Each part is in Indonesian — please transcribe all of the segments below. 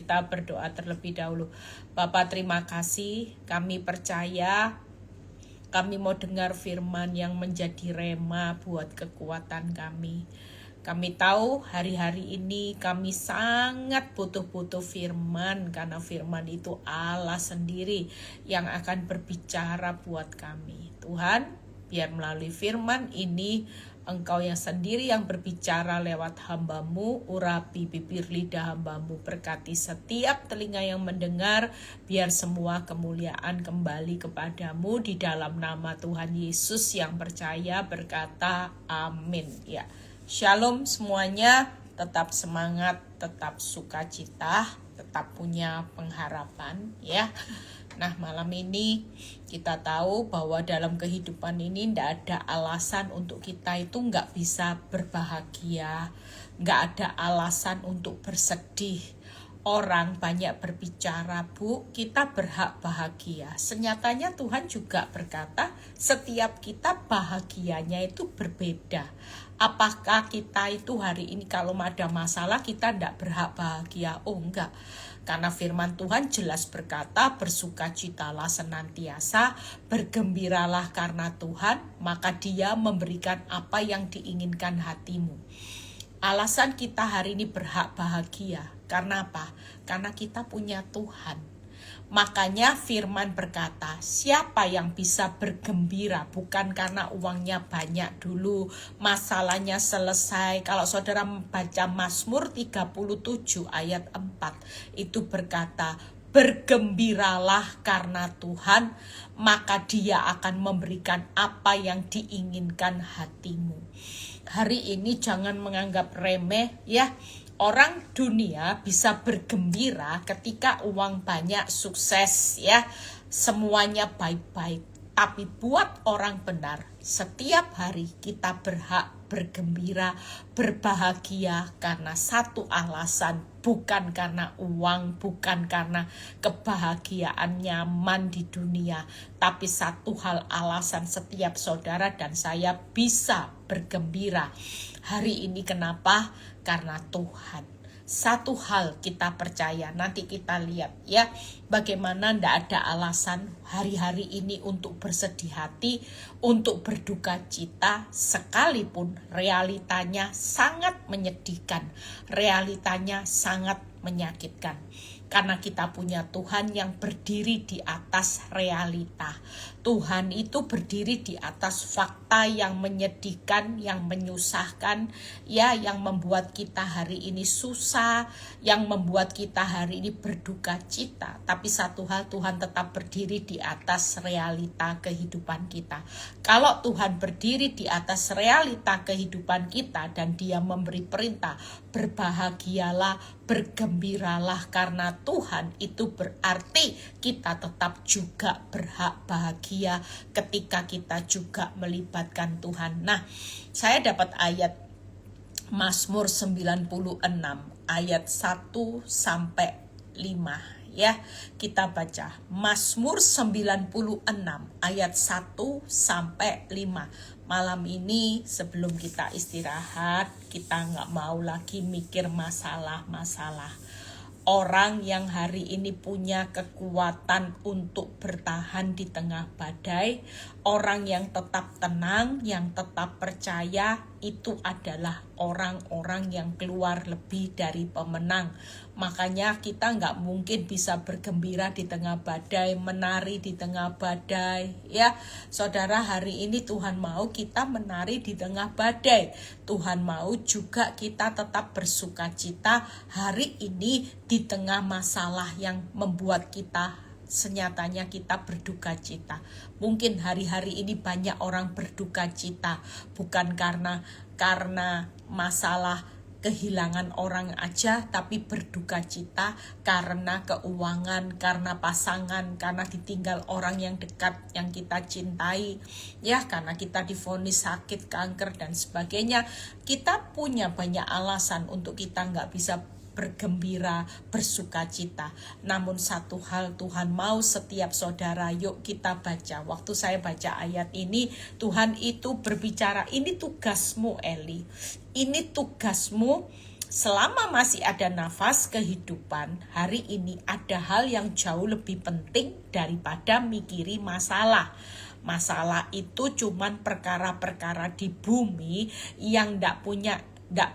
kita berdoa terlebih dahulu. Bapa, terima kasih, kami percaya, kami mau dengar firman yang menjadi rema buat kekuatan kami. Kami tahu hari-hari ini kami sangat butuh firman, karena firman itu Allah sendiri yang akan berbicara buat kami. Tuhan, biar melalui firman ini Engkau yang sendiri yang berbicara lewat hamba-Mu, urapi bibir lidah hamba-Mu, berkati setiap telinga yang mendengar, biar semua kemuliaan kembali kepadamu di dalam nama Tuhan Yesus yang percaya berkata amin. Ya, shalom semuanya, tetap semangat, tetap sukacita, tetap punya pengharapan ya. Nah, malam ini kita tahu bahwa dalam kehidupan ini tidak ada alasan untuk kita itu nggak bisa berbahagia, nggak ada alasan untuk bersedih. Orang banyak berbicara, Bu, kita berhak bahagia. Senyatanya Tuhan juga berkata, setiap kita bahagianya itu berbeda. Apakah kita itu hari ini kalau ada masalah kita tidak berhak bahagia? Oh enggak. Karena firman Tuhan jelas berkata, bersukacitalah senantiasa, bergembiralah karena Tuhan, maka Dia memberikan apa yang diinginkan hatimu. Alasan kita hari ini berhak bahagia, karena apa? Karena kita punya Tuhan. Makanya firman berkata, siapa yang bisa bergembira bukan karena uangnya banyak dulu, masalahnya selesai. Kalau saudara membaca Mazmur 37 ayat 4, itu berkata, bergembiralah karena Tuhan, maka Dia akan memberikan apa yang diinginkan hatimu. Hari ini jangan menganggap remeh ya. Orang dunia bisa bergembira ketika uang banyak, sukses ya, semuanya baik-baik. Tapi buat orang benar, setiap hari kita berhak bergembira, berbahagia karena satu alasan, bukan karena uang, bukan karena kebahagiaan nyaman di dunia, tapi satu hal alasan setiap saudara dan saya bisa bergembira. Hari ini kenapa? Karena Tuhan. Satu hal kita percaya, nanti kita lihat ya, bagaimana tidak ada alasan hari-hari ini untuk bersedih hati, untuk berduka cita, sekalipun realitanya sangat menyedihkan, realitanya sangat menyakitkan. Karena kita punya Tuhan yang berdiri di atas realita. Tuhan itu berdiri di atas fakta yang menyedihkan, yang menyusahkan, ya, yang membuat kita hari ini susah, yang membuat kita hari ini berduka cita. Tapi satu hal, Tuhan tetap berdiri di atas realita kehidupan kita. Kalau Tuhan berdiri di atas realita kehidupan kita dan Dia memberi perintah, berbahagialah, bergembiralah karena Tuhan, itu berarti kita tetap juga berhak bahagia ketika kita juga melibatkan Tuhan. Nah, saya dapat ayat Mazmur 96 ayat 1 sampai 5 ya. Kita baca Mazmur 96 ayat 1 sampai 5. Malam ini sebelum kita istirahat, kita nggak mau lagi mikir masalah-masalah. Orang yang hari ini punya kekuatan untuk bertahan di tengah badai, orang yang tetap tenang, yang tetap percaya, itu adalah orang-orang yang keluar lebih dari pemenang. Makanya kita nggak mungkin bisa bergembira di tengah badai, menari di tengah badai. Ya, saudara, hari ini Tuhan mau kita menari di tengah badai. Tuhan mau juga kita tetap bersukacita hari ini di tengah masalah yang membuat kita senyatanya kita berduka cita. Mungkin hari-hari ini banyak orang berduka cita bukan karena masalah kehilangan orang aja, tapi berduka cita karena keuangan, karena pasangan, karena ditinggal orang yang dekat yang kita cintai, ya, karena kita divonis sakit, kanker dan sebagainya. Kita punya banyak alasan untuk kita nggak bisa bergembira, bersukacita. Namun satu hal Tuhan mau setiap saudara, yuk kita baca. Waktu saya baca ayat ini, Tuhan itu berbicara, ini tugasmu Eli. Ini tugasmu Selama masih ada nafas kehidupan, hari ini ada hal yang jauh lebih penting daripada mikiri masalah. Masalah itu cuman perkara-perkara di bumi yang ndak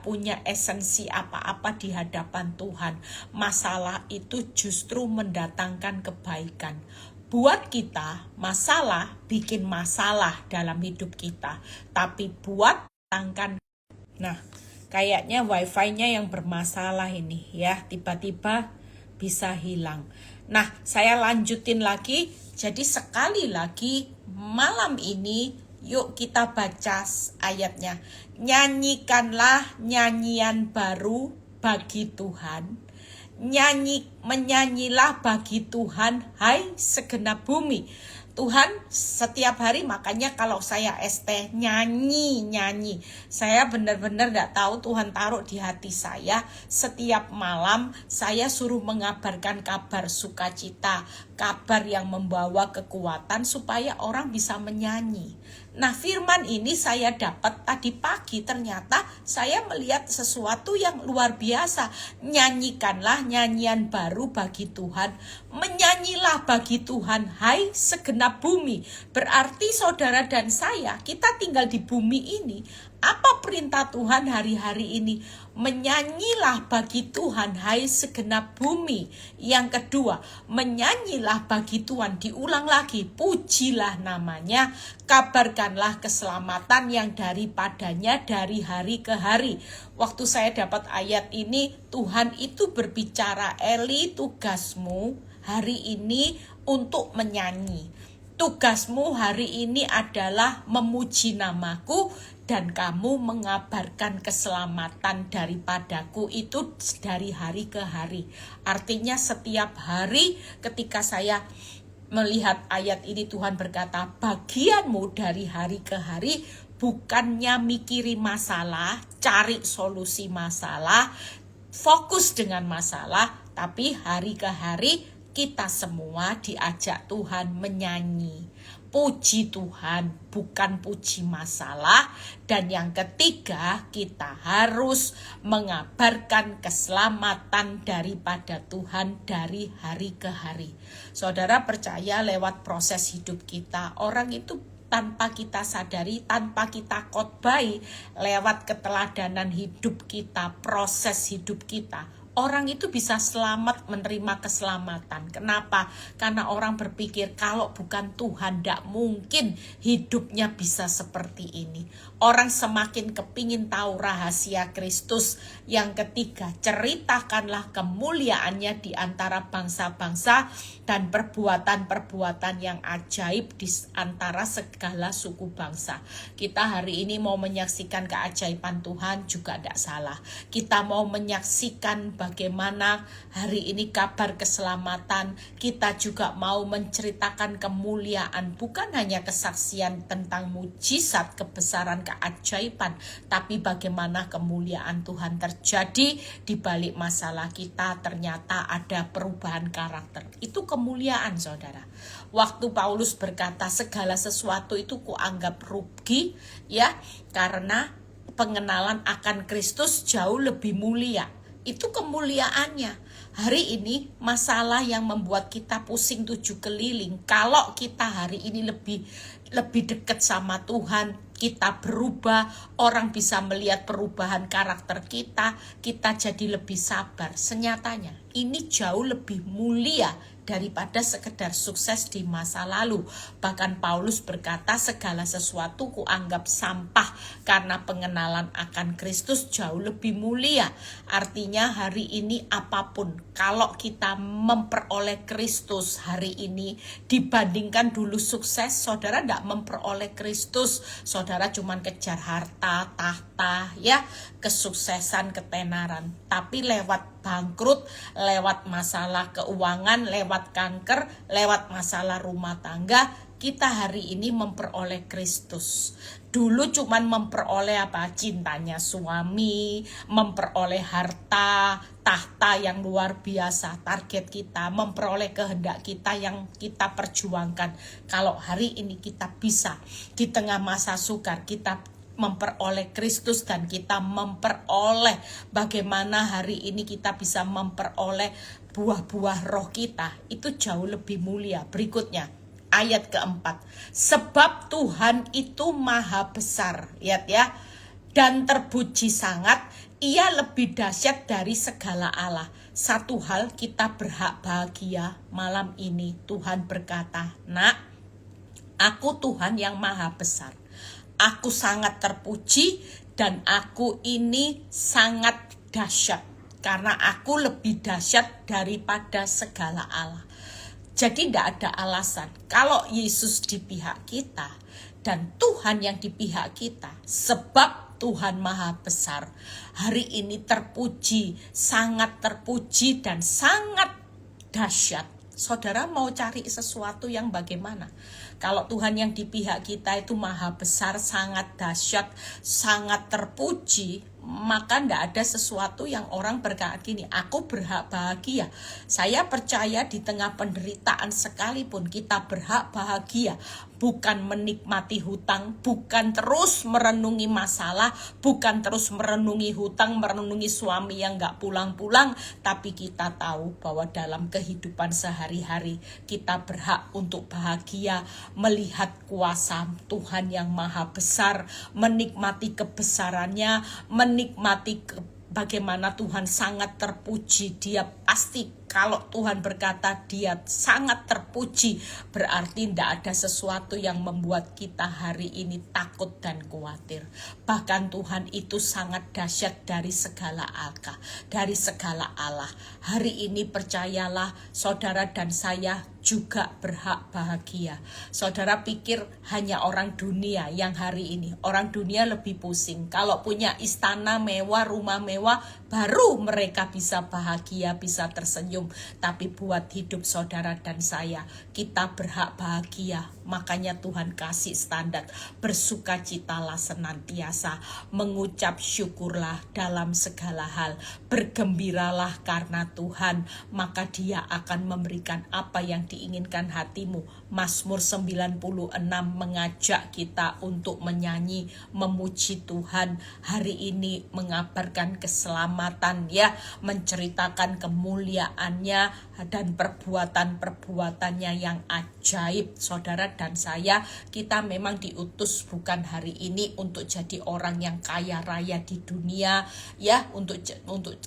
punya esensi apa-apa di hadapan Tuhan. Masalah itu justru mendatangkan kebaikan. Buat kita, masalah bikin masalah dalam hidup kita. Tapi buat mendatangkan. Nah, kayaknya wifi-nya yang bermasalah ini ya, tiba-tiba bisa hilang. Nah, saya lanjutin lagi. Jadi sekali lagi malam ini yuk kita baca ayatnya. Nyanyikanlah nyanyian baru bagi Tuhan. Menyanyilah bagi Tuhan, hai segenap bumi. Tuhan setiap hari, makanya kalau saya ST nyanyi. Saya benar-benar gak tahu Tuhan taruh di hati saya. Setiap malam saya suruh mengabarkan kabar sukacita, kabar yang membawa kekuatan supaya orang bisa menyanyi. Nah, firman ini saya dapat tadi pagi, ternyata saya melihat sesuatu yang luar biasa. Nyanyikanlah nyanyian baru bagi Tuhan. Menyanyilah bagi Tuhan, hai segenap bumi. Berarti saudara dan saya, kita tinggal di bumi ini. Apa perintah Tuhan hari-hari ini? Menyanyilah bagi Tuhan, hai segenap bumi. Yang kedua, menyanyilah bagi Tuhan. Diulang lagi, pujilah namanya. Kabarkanlah keselamatan yang daripadanya dari hari ke hari. Waktu saya dapat ayat ini, Tuhan itu berbicara, Eli, tugasmu hari ini untuk menyanyi. Tugasmu hari ini adalah memuji namaku, dan kamu mengabarkan keselamatan daripadaku. Itu dari hari ke hari. Artinya setiap hari ketika saya melihat ayat ini, Tuhan berkata, bagianmu dari hari ke hari bukannya mikiri masalah, cari solusi masalah, fokus dengan masalah, tapi hari ke hari kita semua diajak Tuhan menyanyi. Puji Tuhan, bukan puji masalah. Dan yang ketiga, kita harus mengabarkan keselamatan daripada Tuhan dari hari ke hari. Saudara percaya lewat proses hidup kita, orang itu tanpa kita sadari, tanpa kita khotbahi, lewat keteladanan hidup kita, proses hidup kita, orang itu bisa selamat, menerima keselamatan. Kenapa? Karena orang berpikir kalau bukan Tuhan, tidak mungkin hidupnya bisa seperti ini. Orang semakin kepingin tahu rahasia Kristus. Yang ketiga, ceritakanlah kemuliaannya di antara bangsa-bangsa dan perbuatan-perbuatan yang ajaib di antara segala suku bangsa. Kita hari ini mau menyaksikan keajaiban Tuhan juga tidak salah. Kita mau menyaksikan bagaimana hari ini kabar keselamatan, kita juga mau menceritakan kemuliaan, bukan hanya kesaksian tentang mujizat, kebesaran, keajaiban, tapi bagaimana kemuliaan Tuhan terjadi di balik masalah kita. Ternyata ada perubahan karakter. Itu kemuliaan, saudara. Waktu Paulus berkata segala sesuatu itu kuanggap rugi, ya, karena pengenalan akan Kristus jauh lebih mulia. Itu kemuliaannya. Hari ini masalah yang membuat kita pusing tujuh keliling. Kalau kita hari ini lebih dekat sama Tuhan, kita berubah, orang bisa melihat perubahan karakter kita jadi lebih sabar. Senyatanya ini jauh lebih mulia daripada sekedar sukses di masa lalu. Bahkan Paulus berkata segala sesuatu kuanggap sampah karena pengenalan akan Kristus jauh lebih mulia. Artinya hari ini apapun, kalau kita memperoleh Kristus hari ini dibandingkan dulu sukses, saudara tidak memperoleh Kristus, saudara cuma kejar harta, tahta, ya, kesuksesan, ketenaran. Tapi lewat bangkrut, lewat masalah keuangan, lewat kanker, lewat masalah rumah tangga, kita hari ini memperoleh Kristus. Dulu cuman memperoleh apa? Cintanya suami, memperoleh harta, tahta yang luar biasa. Target kita, memperoleh kehendak kita yang kita perjuangkan. Kalau hari ini kita bisa di tengah masa sukar, kita memperoleh Kristus dan kita memperoleh bagaimana hari ini kita bisa memperoleh buah-buah roh kita, itu jauh lebih mulia. Berikutnya ayat keempat, sebab Tuhan itu maha besar, lihat ya, dan terpuji sangat, ia lebih dahsyat dari segala Allah. Satu hal kita berhak bahagia malam ini. Tuhan berkata, nak, aku Tuhan yang maha besar. Aku sangat terpuji dan aku ini sangat dahsyat. Karena aku lebih dahsyat daripada segala Allah. Jadi tidak ada alasan. Kalau Yesus di pihak kita dan Tuhan yang di pihak kita. Sebab Tuhan maha besar. Hari ini terpuji, sangat terpuji dan sangat dahsyat. Saudara mau cari sesuatu yang bagaimana? Kalau Tuhan yang di pihak kita itu maha besar, sangat dahsyat, sangat terpuji, maka tidak ada sesuatu yang orang berkata gini, aku berhak bahagia. Saya percaya di tengah penderitaan sekalipun kita berhak bahagia. Bukan menikmati hutang, bukan terus merenungi masalah, bukan terus merenungi hutang, merenungi suami yang gak pulang-pulang. Tapi kita tahu bahwa dalam kehidupan sehari-hari kita berhak untuk bahagia, melihat kuasa Tuhan yang maha besar, menikmati kebesarannya, menikmati bagaimana Tuhan sangat terpuji. Dia pasti, kalau Tuhan berkata dia sangat terpuji, berarti tidak ada sesuatu yang membuat kita hari ini takut dan khawatir. Bahkan Tuhan itu sangat dahsyat dari segala Allah, dari segala Allah. Hari ini percayalah, saudara dan saya juga berhak bahagia. Saudara pikir hanya orang dunia yang hari ini, orang dunia lebih pusing. Kalau punya istana mewah, rumah mewah, baru mereka bisa bahagia, bisa tersenyum. Tapi buat hidup saudara dan saya, kita berhak bahagia. Makanya Tuhan kasih standar, bersukacitalah senantiasa, mengucap syukurlah dalam segala hal, bergembiralah karena Tuhan, maka Dia akan memberikan apa yang diinginkan hatimu. Mazmur 96 mengajak kita untuk menyanyi, memuji Tuhan. Hari ini mengabarkan keselamatan, ya, menceritakan kemuliaannya dan perbuatan-perbuatannya yang ajaib. Saudara dan saya, kita memang diutus bukan hari ini untuk jadi orang yang kaya raya di dunia, ya, untuk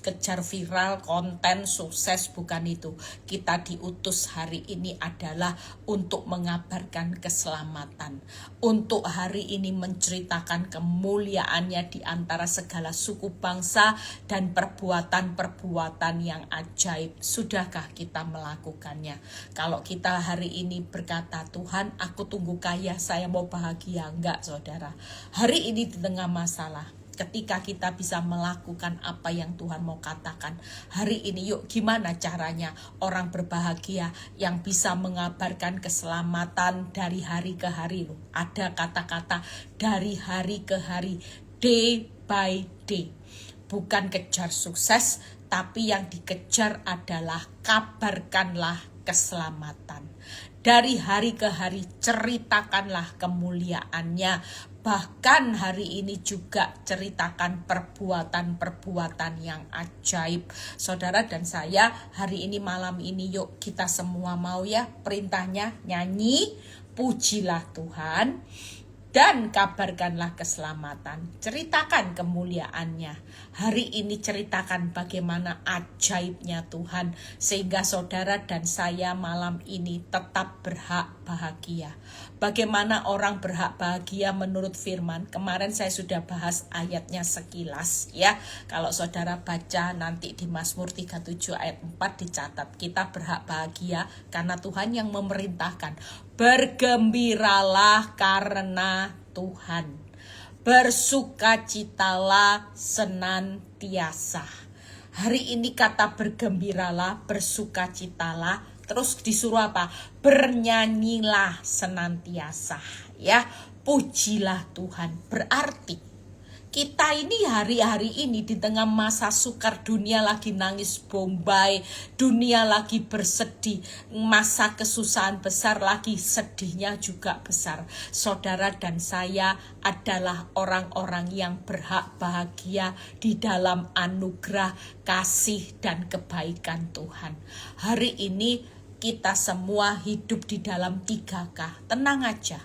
kejar viral, konten, sukses, bukan itu. Kita diutus hari ini adalah untuk mengabarkan keselamatan, untuk hari ini menceritakan kemuliaannya di antara segala suku bangsa dan perbuatan-perbuatan yang ajaib. Sudahkah kita melakukannya? Kalau kita hari ini berkata, Tuhan, aku tunggu kaya, saya mau bahagia. Enggak, saudara. Hari ini di tengah masalah, ketika kita bisa melakukan apa yang Tuhan mau katakan. Hari ini yuk, gimana caranya orang berbahagia yang bisa mengabarkan keselamatan dari hari ke hari. Loh, ada kata-kata dari hari ke hari, day by day. Bukan kejar sukses, tapi yang dikejar adalah kabarkanlah keselamatan. Dari hari ke hari ceritakanlah kemuliaannya. Bahkan hari ini juga ceritakan perbuatan-perbuatan yang ajaib. Saudara dan saya, hari ini malam ini yuk kita semua mau, ya, perintahnya nyanyi, pujilah Tuhan, dan kabarkanlah keselamatan. Ceritakan kemuliaannya. Hari ini ceritakan bagaimana ajaibnya Tuhan, sehingga saudara dan saya malam ini tetap berhak bahagia. Bagaimana orang berhak bahagia menurut firman? Kemarin saya sudah bahas ayatnya sekilas, ya. Kalau saudara baca nanti di Mazmur 37 ayat 4 dicatat, kita berhak bahagia karena Tuhan yang memerintahkan. Bergembiralah karena Tuhan, bersukacitalah senantiasa. Hari ini kata bergembiralah, bersukacitalah, terus disuruh apa? Bernyanyilah senantiasa, ya. Pujilah Tuhan. Berarti Kita ini hari-hari ini di tengah masa sukar, dunia lagi nangis bombay, dunia lagi bersedih, masa kesusahan besar lagi, sedihnya juga besar. Saudara dan saya adalah orang-orang yang berhak bahagia di dalam anugerah, kasih, dan kebaikan Tuhan. Hari ini kita semua hidup di dalam 3K. Tenang aja.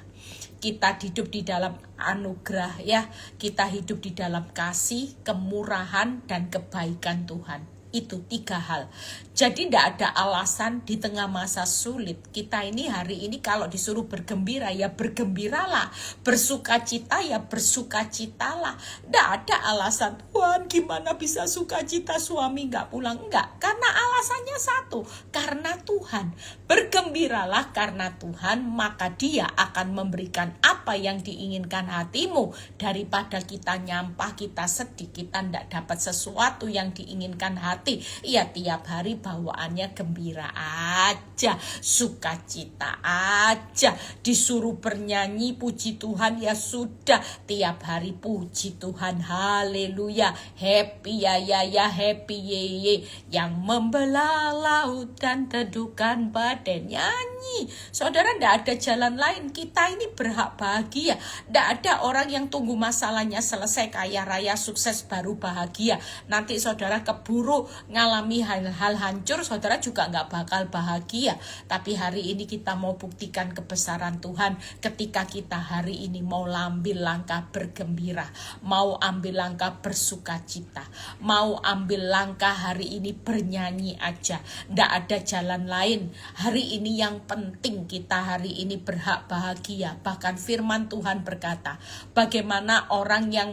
Kita hidup di dalam anugerah ya. Kita hidup di dalam kasih, kemurahan, dan kebaikan Tuhan. Itu 3 hal. Jadi tidak ada alasan di tengah masa sulit. Kita ini hari ini kalau disuruh bergembira ya bergembiralah. Bersukacita ya bersukacitalah. Tidak ada alasan, Tuhan gimana bisa sukacita suami nggak pulang. Enggak, karena alasannya satu. Karena Tuhan. Bergembiralah karena Tuhan, maka Dia akan memberikan apa yang diinginkan hatimu. Daripada kita nyampah, kita sedih, kita tidak dapat sesuatu yang diinginkan hati. Ya tiap hari bawaannya gembira aja, sukacita aja, disuruh bernyanyi puji Tuhan ya sudah, tiap hari puji Tuhan, haleluya, happy ya happy ye, yang membelah laut dan teduhkan badai, nyanyi. Saudara, tidak ada jalan lain. Kita ini berhak bahagia. Tidak ada orang yang tunggu masalahnya selesai kaya raya sukses baru bahagia. Nanti saudara keburu ngalami hal-hal hancur, saudara juga nggak bakal bahagia. Tapi hari ini kita mau buktikan kebesaran Tuhan ketika kita hari ini mau ambil langkah bergembira, mau ambil langkah bersukacita, mau ambil langkah hari ini bernyanyi aja. Nggak ada jalan lain. Hari ini yang penting kita hari ini berhak bahagia. Bahkan firman Tuhan berkata, bagaimana orang yang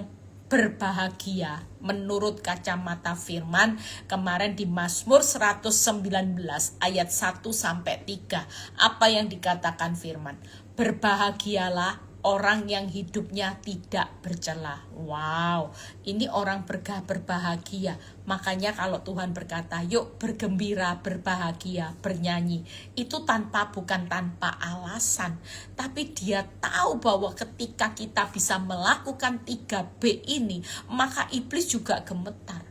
berbahagia menurut kacamata firman kemarin di Mazmur 119 ayat 1-3. Apa yang dikatakan firman? Berbahagialah orang yang hidupnya tidak bercela. Wow, ini orang berbahagia. Makanya kalau Tuhan berkata, yuk bergembira, berbahagia, bernyanyi, itu bukan tanpa alasan. Tapi Dia tahu bahwa ketika kita bisa melakukan 3B ini, maka iblis juga gemetar.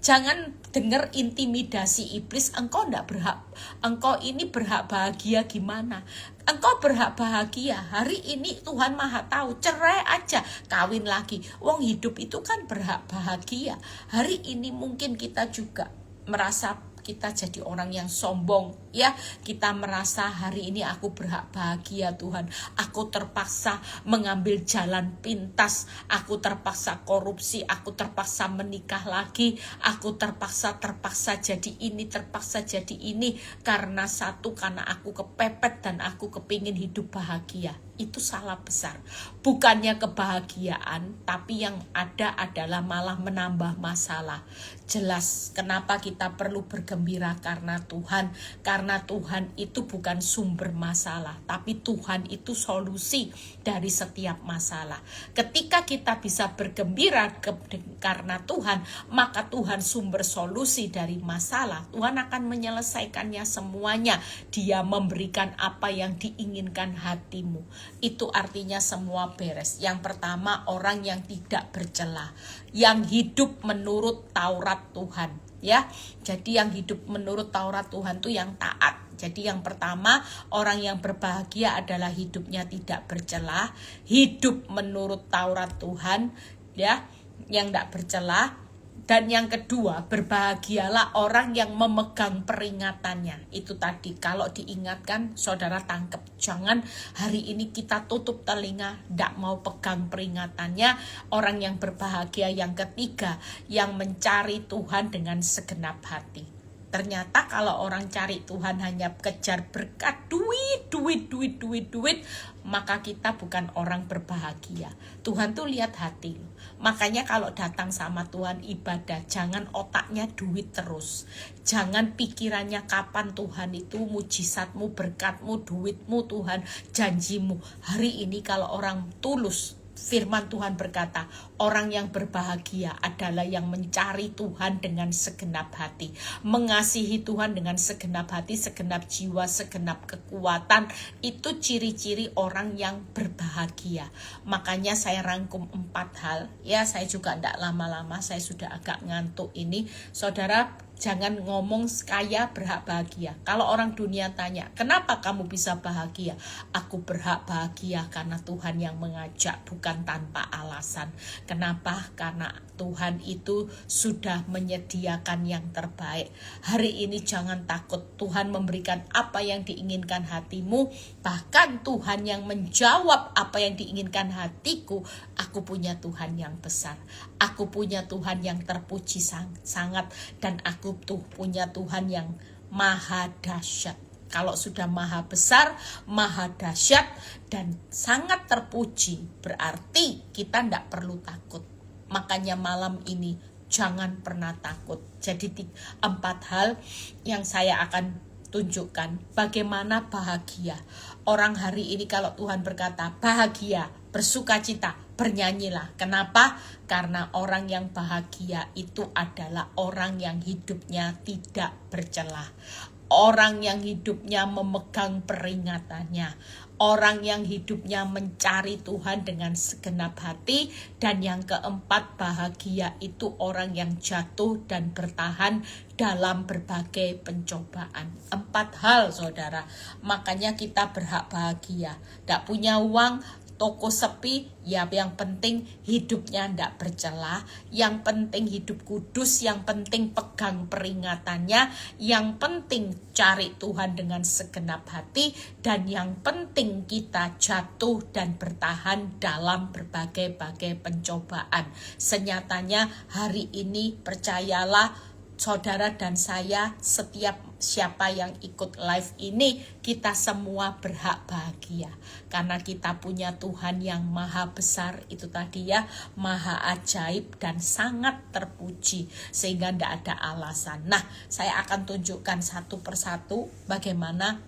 Jangan dengar intimidasi iblis, engkau enggak berhak, engkau ini berhak bahagia gimana? Engkau berhak bahagia, hari ini Tuhan Maha tahu, cerai aja, kawin lagi. Wong hidup itu kan berhak bahagia. Hari ini mungkin kita juga merasa kita jadi orang yang sombong ya, kita merasa hari ini aku berhak bahagia Tuhan, aku terpaksa mengambil jalan pintas, aku terpaksa korupsi, aku terpaksa menikah lagi, aku terpaksa jadi ini, terpaksa jadi ini, karena aku kepepet dan aku kepingin hidup bahagia. Itu salah besar. Bukannya kebahagiaan, tapi yang ada adalah malah menambah masalah. Jelas kenapa kita perlu bergembira karena Tuhan. Karena Tuhan itu bukan sumber masalah, tapi Tuhan itu solusi dari setiap masalah. Ketika kita bisa bergembira karena Tuhan, maka Tuhan sumber solusi dari masalah. Tuhan akan menyelesaikannya semuanya. Dia memberikan apa yang diinginkan hatimu. Itu artinya semua beres. Yang pertama, orang yang tidak bercela, yang hidup menurut Taurat Tuhan ya. Jadi yang hidup menurut Taurat Tuhan itu yang taat. Jadi yang pertama, orang yang berbahagia adalah hidupnya tidak bercela, hidup menurut Taurat Tuhan ya, yang tidak bercela. Dan yang kedua, berbahagialah orang yang memegang peringatannya. Itu tadi, kalau diingatkan, saudara tangkap. Jangan hari ini kita tutup telinga, tidak mau pegang peringatannya. Orang yang berbahagia yang ketiga, yang mencari Tuhan dengan segenap hati. Ternyata kalau orang cari Tuhan hanya kejar berkat, duit, maka kita bukan orang berbahagia. Tuhan tuh lihat hati. Makanya kalau datang sama Tuhan ibadah, jangan otaknya duit terus. Jangan pikirannya kapan Tuhan itu mujizatmu, berkatmu, duitmu Tuhan, janjimu. Hari ini kalau orang tulus Firman Tuhan berkata, orang yang berbahagia adalah yang mencari Tuhan dengan segenap hati, mengasihi Tuhan dengan segenap hati, segenap jiwa, segenap kekuatan. Itu ciri-ciri orang yang berbahagia. Makanya saya rangkum 4 hal. Ya, saya juga tidak lama-lama, saya sudah agak ngantuk ini. Saudara, jangan ngomong kaya berhak bahagia. Kalau orang dunia tanya, kenapa kamu bisa bahagia? Aku berhak bahagia karena Tuhan yang mengajak, bukan tanpa alasan. Kenapa? Karena Tuhan itu sudah menyediakan yang terbaik. Hari ini jangan takut, Tuhan memberikan apa yang diinginkan hatimu. Bahkan Tuhan yang menjawab apa yang diinginkan hatiku. Aku punya Tuhan yang besar. Aku punya Tuhan yang terpuji sangat. Dan aku punya Tuhan yang maha dahsyat. Kalau sudah maha besar, maha dahsyat, dan sangat terpuji, berarti kita tidak perlu takut. Makanya malam ini jangan pernah takut. Jadi 4 hal yang saya akan tunjukkan bagaimana bahagia. Orang hari ini kalau Tuhan berkata bahagia, bersukacita, bernyanyilah. Kenapa? Karena orang yang bahagia itu adalah orang yang hidupnya tidak bercelah. Orang yang hidupnya memegang peringatannya. Orang yang hidupnya mencari Tuhan dengan segenap hati. Dan yang keempat, bahagia itu orang yang jatuh dan bertahan dalam berbagai pencobaan. 4 hal, saudara. Makanya kita berhak bahagia. Tidak punya uang, toko sepi, ya yang penting hidupnya tidak bercelah, yang penting hidup kudus, yang penting pegang peringatannya, yang penting cari Tuhan dengan segenap hati, dan yang penting kita jatuh dan bertahan dalam berbagai-bagai pencobaan. Senyatanya hari ini percayalah, saudara dan saya, setiap siapa yang ikut live ini, kita semua berhak bahagia. Karena kita punya Tuhan yang maha besar, itu tadi ya, maha ajaib dan sangat terpuji. Sehingga tidak ada alasan. Nah, saya akan tunjukkan satu persatu bagaimana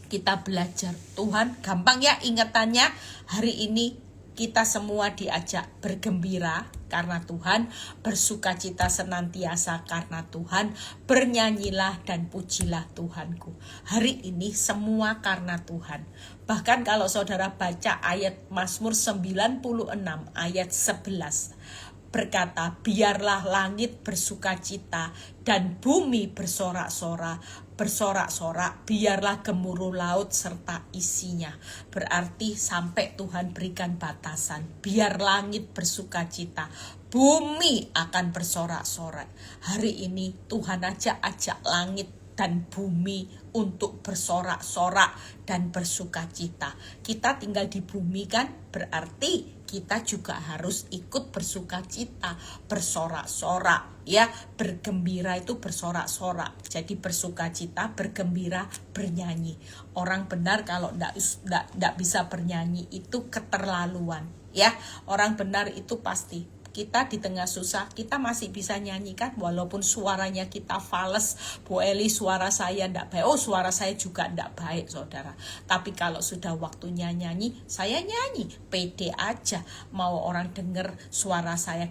kita belajar Tuhan. Gampang ya ingatannya, hari ini kita semua diajak bergembira karena Tuhan, bersukacita senantiasa karena Tuhan, bernyanyilah dan pujilah Tuhanku. Hari ini semua karena Tuhan. Bahkan kalau saudara baca ayat Mazmur 96 ayat 11, berkata, biarlah langit bersukacita dan bumi bersorak-sorak, biarlah gemuruh laut serta isinya. Berarti sampai Tuhan berikan batasan, biar langit bersukacita, bumi akan bersorak-sorak. Hari ini Tuhan ajak langit dan bumi untuk bersorak-sorak dan bersukacita. Kita tinggal di bumi kan, berarti kita juga harus ikut bersukacita, bersorak-sorak, ya, bergembira itu bersorak-sorak. Jadi bersukacita, bergembira, bernyanyi. Orang benar kalau tidak bisa bernyanyi itu keterlaluan, ya. Orang benar itu pasti. Kita di tengah susah, kita masih bisa nyanyikan walaupun suaranya kita fales. Bu Eli, suara saya tidak baik. Oh, suara saya juga tidak baik, saudara. Tapi kalau sudah waktunya nyanyi, saya nyanyi. Pede aja. Mau orang dengar suara saya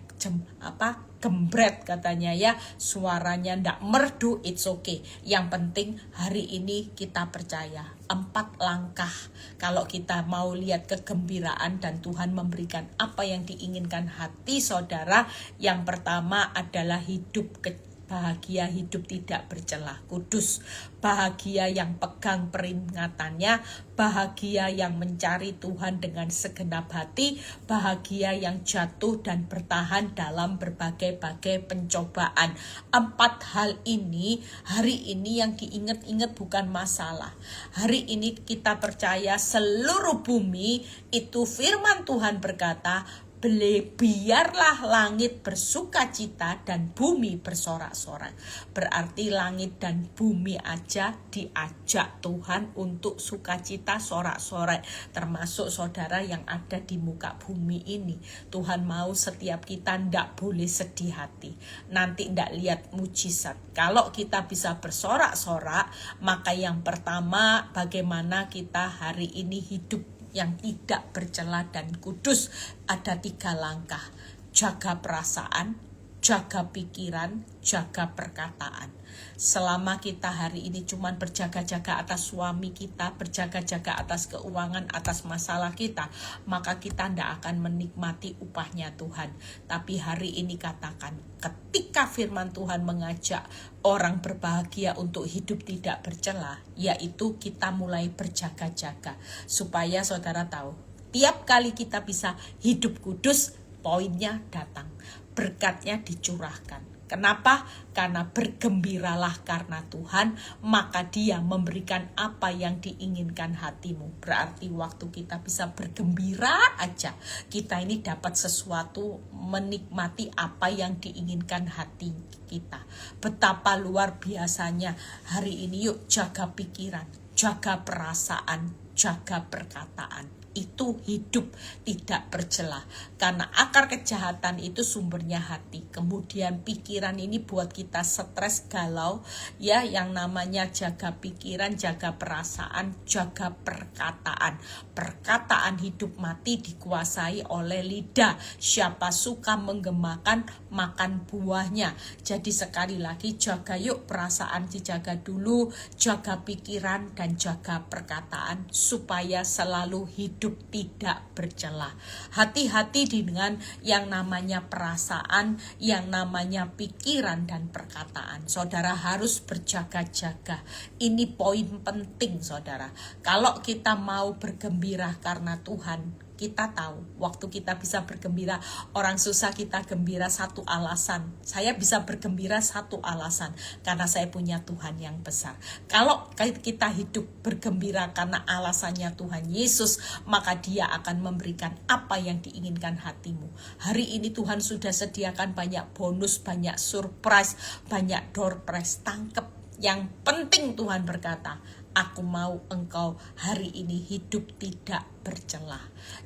gembret katanya ya, suaranya ndak merdu, it's okay. Yang penting hari ini kita percaya 4 langkah kalau kita mau lihat kegembiraan dan Tuhan memberikan apa yang diinginkan hati saudara. Yang pertama adalah hidup bahagia, hidup tidak bercelah, kudus. Bahagia yang pegang peringatannya, bahagia yang mencari Tuhan dengan segenap hati, bahagia yang jatuh dan bertahan dalam berbagai-bagai pencobaan. 4 hal ini hari ini yang diingat-ingat bukan masalah. Hari ini kita percaya seluruh bumi itu firman Tuhan berkata, biarlah langit bersukacita dan bumi bersorak-sorak. Berarti langit dan bumi aja diajak Tuhan untuk sukacita, sorak-sorak. Termasuk saudara yang ada di muka bumi ini. Tuhan mau setiap kita ndak boleh sedih hati. Nanti ndak lihat mujizat. Kalau kita bisa bersorak-sorak, maka yang pertama bagaimana kita hari ini hidup yang tidak bercela dan kudus. Ada 3 langkah. Jaga perasaan, jaga pikiran, jaga perkataan. Selama kita hari ini cuman berjaga-jaga atas suami kita, berjaga-jaga atas keuangan, atas masalah kita, maka kita tidak akan menikmati upahnya Tuhan. Tapi hari ini katakan, ketika firman Tuhan mengajak orang berbahagia untuk hidup tidak bercela, yaitu kita mulai berjaga-jaga. Supaya saudara tahu, tiap kali kita bisa hidup kudus, poinnya datang, berkatnya dicurahkan. Kenapa? Karena bergembiralah karena Tuhan, maka Dia memberikan apa yang diinginkan hatimu. Berarti waktu kita bisa bergembira aja, kita ini dapat sesuatu, menikmati apa yang diinginkan hati kita. Betapa luar biasanya hari ini. Yuk jaga pikiran, jaga perasaan, jaga perkataan. Itu hidup tidak bercela. Karena akar kejahatan itu sumbernya hati. Kemudian pikiran ini buat kita stres, galau. Ya, yang namanya jaga pikiran, jaga perasaan, jaga perkataan. Perkataan hidup mati dikuasai oleh lidah. Siapa suka menggemakan, makan buahnya. Jadi sekali lagi, jaga yuk perasaan, dijaga dulu, jaga pikiran dan jaga perkataan supaya selalu hidup tidak bercela. Hati-hati dengan yang namanya perasaan, yang namanya pikiran dan perkataan. Saudara harus berjaga-jaga. Ini poin penting, saudara. Kalau kita mau bergembira karena Tuhan, kita tahu waktu kita bisa bergembira, orang susah kita gembira satu alasan. Saya bisa bergembira satu alasan, karena saya punya Tuhan yang besar. Kalau kita hidup bergembira karena alasannya Tuhan Yesus, maka Dia akan memberikan apa yang diinginkan hatimu. Hari ini Tuhan sudah sediakan banyak bonus, banyak surprise, banyak door prize. Tangkep. Yang penting Tuhan berkata, aku mau engkau hari ini hidup tidak bercela.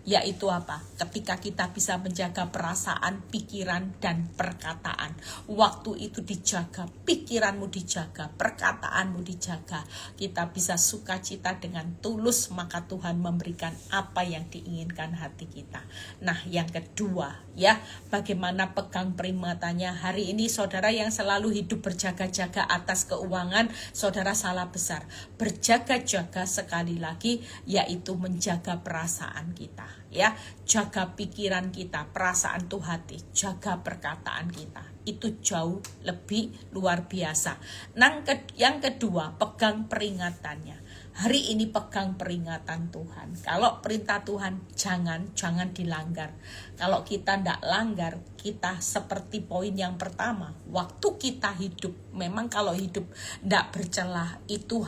Yaitu apa? Ketika kita bisa menjaga perasaan, pikiran, dan perkataan. Waktu itu dijaga, pikiranmu dijaga, perkataanmu dijaga. Kita bisa sukacita dengan tulus, maka Tuhan memberikan apa yang diinginkan hati kita. Nah, yang kedua, ya, bagaimana pegang perimatannya. Hari ini saudara yang selalu hidup berjaga-jaga atas keuangan, saudara salah besar. Berjaga-jaga sekali lagi, yaitu menjaga perasaan kita, ya, jaga pikiran kita, perasaan tuh hati, jaga perkataan kita, itu jauh lebih luar biasa. Yang kedua, pegang peringatannya. Hari ini pegang peringatan Tuhan. Kalau perintah Tuhan jangan dilanggar. Kalau kita tidak langgar, kita seperti poin yang pertama. Waktu kita hidup, memang kalau hidup tidak bercelah, itu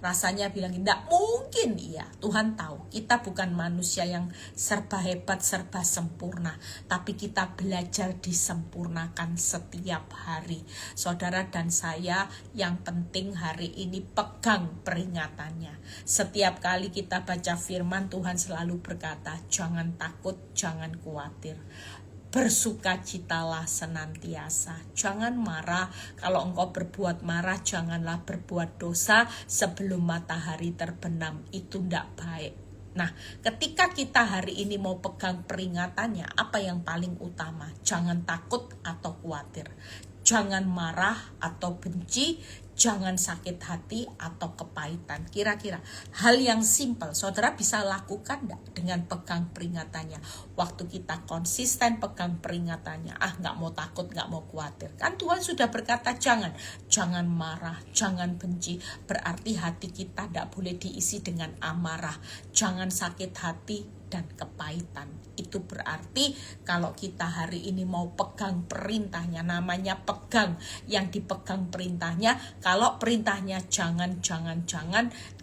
rasanya bilang tidak mungkin. Iya, Tuhan tahu kita bukan manusia yang serba hebat, serba sempurna. Tapi kita belajar disempurnakan setiap hari. Saudara dan saya, yang penting hari ini pegang peringatan. Setiap kali kita baca firman, Tuhan selalu berkata, jangan takut, jangan khawatir. Bersukacitalah senantiasa. Jangan marah. Kalau engkau berbuat marah, janganlah berbuat dosa sebelum matahari terbenam. Itu tidak baik. Nah, ketika kita hari ini mau pegang peringatannya, apa yang paling utama? Jangan takut atau khawatir. Jangan marah atau benci, jangan sakit hati atau kepahitan. Kira-kira hal yang simpel, saudara bisa lakukan enggak dengan pegang peringatannya? Waktu kita konsisten pegang peringatannya, gak mau takut, gak mau khawatir. Kan Tuhan sudah berkata jangan marah, jangan benci. Berarti hati kita tidak boleh diisi dengan amarah. Jangan sakit hati dan kepahitan. Itu berarti kalau kita hari ini mau pegang perintahnya, namanya pegang, yang dipegang perintahnya. Kalau perintahnya jangan,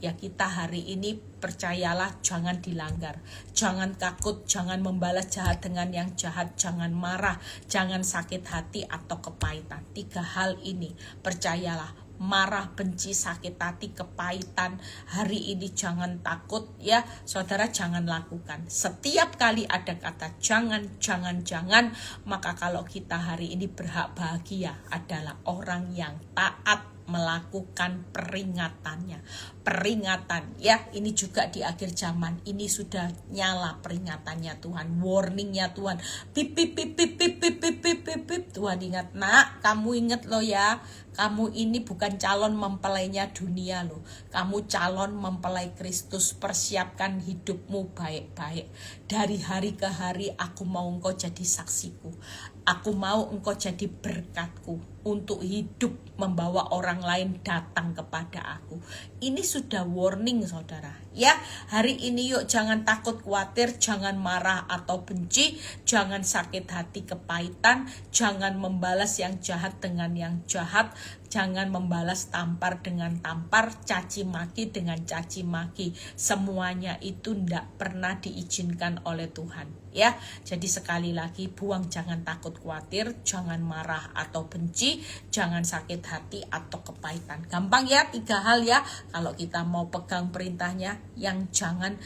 ya kita hari ini percayalah jangan dilanggar. Jangan takut, jangan membalas jahat dengan yang jahat, jangan marah, jangan sakit hati atau kepahitan. 3 hal ini percayalah, marah, benci, sakit hati, kepahitan, hari ini jangan takut, ya saudara, jangan lakukan. Setiap kali ada kata jangan, maka kalau kita hari ini berhak bahagia adalah orang yang taat melakukan peringatannya. Peringatan ya, ini juga di akhir zaman. Ini sudah nyala peringatannya Tuhan, warningnya Tuhan. Pip pip pip pip pip pip pip pip pip pip. Tuhan ingat, nak, kamu ingat loh ya, kamu ini bukan calon mempelainya dunia loh. Kamu calon mempelai Kristus. Persiapkan hidupmu baik-baik. Dari hari ke hari aku mau engkau jadi saksiku. Aku mau engkau jadi berkatku untuk hidup membawa orang lain datang kepada aku. Ini sudah warning saudara. Ya, hari ini yuk jangan takut khawatir, jangan marah atau benci, jangan sakit hati kepahitan, jangan membalas yang jahat dengan yang jahat, jangan membalas tampar dengan tampar, caci maki dengan caci maki. Semuanya itu tidak pernah diizinkan oleh Tuhan. Ya, jadi sekali lagi buang jangan takut khawatir, jangan marah atau benci, jangan sakit hati atau kepahitan. Gampang ya, 3 hal ya. Kalau kita mau pegang perintahnya, yang jangan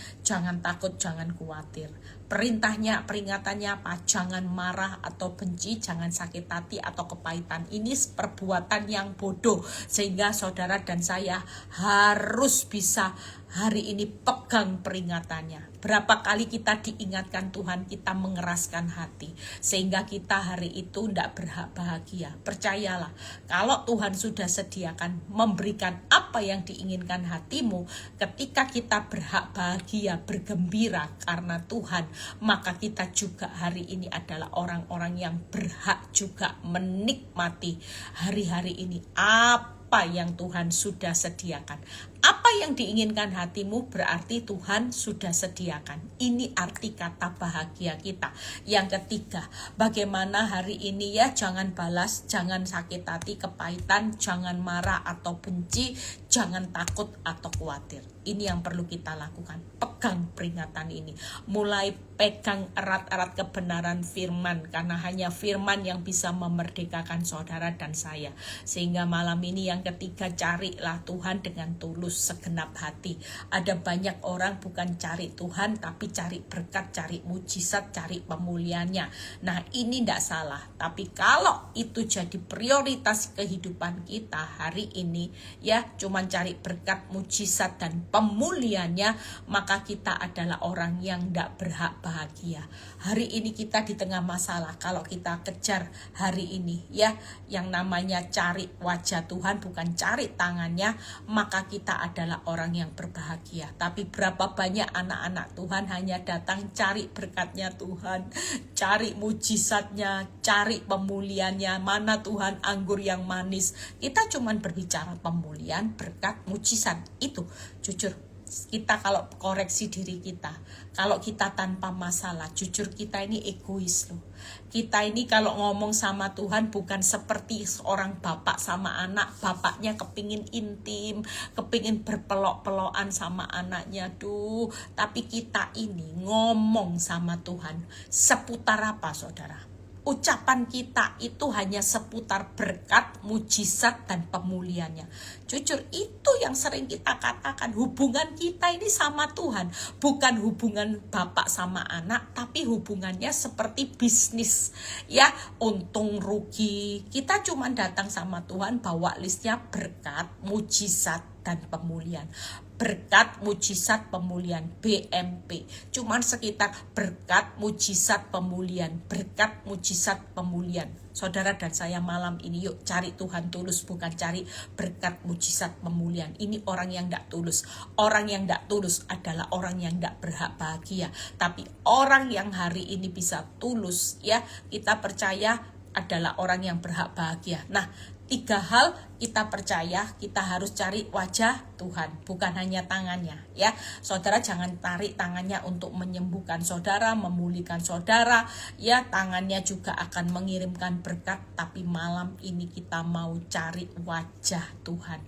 takut, jangan khawatir. Perintahnya, peringatannya apa? Jangan marah atau benci, jangan sakit hati atau kepahitan. Ini perbuatan yang bodoh, sehingga saudara dan saya harus bisa hari ini pegang peringatannya. Berapa kali kita diingatkan Tuhan, kita mengeraskan hati, sehingga kita hari itu tidak berhak bahagia. Percayalah, kalau Tuhan sudah sediakan memberikan apa yang diinginkan hatimu, ketika kita berhak bahagia, bergembira karena Tuhan, maka kita juga hari ini adalah orang-orang yang berhak juga menikmati hari-hari ini apa yang Tuhan sudah sediakan. Apa yang diinginkan hatimu berarti Tuhan sudah sediakan. Ini arti kata bahagia kita. Yang ketiga, bagaimana hari ini ya, jangan balas, jangan sakit hati, kepahitan, jangan marah atau benci, jangan takut atau khawatir. Ini yang perlu kita lakukan. Pegang peringatan ini. Mulai pegang erat-erat kebenaran firman, karena hanya firman yang bisa memerdekakan saudara dan saya. Sehingga malam ini yang ketiga, carilah Tuhan dengan tulus, segenap hati. Ada banyak orang bukan cari Tuhan, tapi cari berkat, cari mujizat, cari pemulihannya. Nah, ini tidak salah. Tapi kalau itu jadi prioritas kehidupan kita hari ini, ya cuman cari berkat, mujizat, dan pemulihannya, maka kita adalah orang yang tidak berhak bahagia. Hari ini kita di tengah masalah. Kalau kita kejar hari ini, ya yang namanya cari wajah Tuhan, bukan cari tangannya, maka kita adalah orang yang berbahagia. Tapi berapa banyak anak-anak Tuhan hanya datang cari berkatnya Tuhan, cari mujizatnya, cari pemulihannya. Mana Tuhan anggur yang manis? Kita cuman berbicara pemulihan, berkat, mujizat. Itu jujur, kita kalau koreksi diri kita, kalau kita tanpa masalah, jujur kita ini egois loh. Kita ini kalau ngomong sama Tuhan bukan seperti seorang bapak sama anak. Bapaknya kepingin intim, kepingin berpelok-pelokan sama anaknya. Tapi kita ini ngomong sama Tuhan seputar apa saudara? Ucapan kita itu hanya seputar berkat, mujizat, dan pemulihannya. Jujur, itu yang sering kita katakan. Hubungan kita ini sama Tuhan, bukan hubungan bapak sama anak, tapi hubungannya seperti bisnis. Ya, untung rugi. Kita cuma datang sama Tuhan bawa listnya berkat, mujizat, dan pemulihan. Berkat, mujizat, pemulihan, BMP. Cuman sekitar berkat, mujizat, pemulihan, berkat, mujizat, pemulihan. Saudara dan saya malam ini yuk cari Tuhan tulus, bukan cari berkat, mujizat, pemulihan. Ini orang yang tidak tulus. Orang yang tidak tulus adalah orang yang tidak berhak bahagia. Tapi orang yang hari ini bisa tulus, ya kita percaya adalah orang yang berhak bahagia. Nah, 3 hal kita percaya, kita harus cari wajah Tuhan, bukan hanya tangannya, ya. Saudara jangan tarik tangannya untuk menyembuhkan saudara, memulihkan saudara, ya tangannya juga akan mengirimkan berkat, tapi malam ini kita mau cari wajah Tuhan.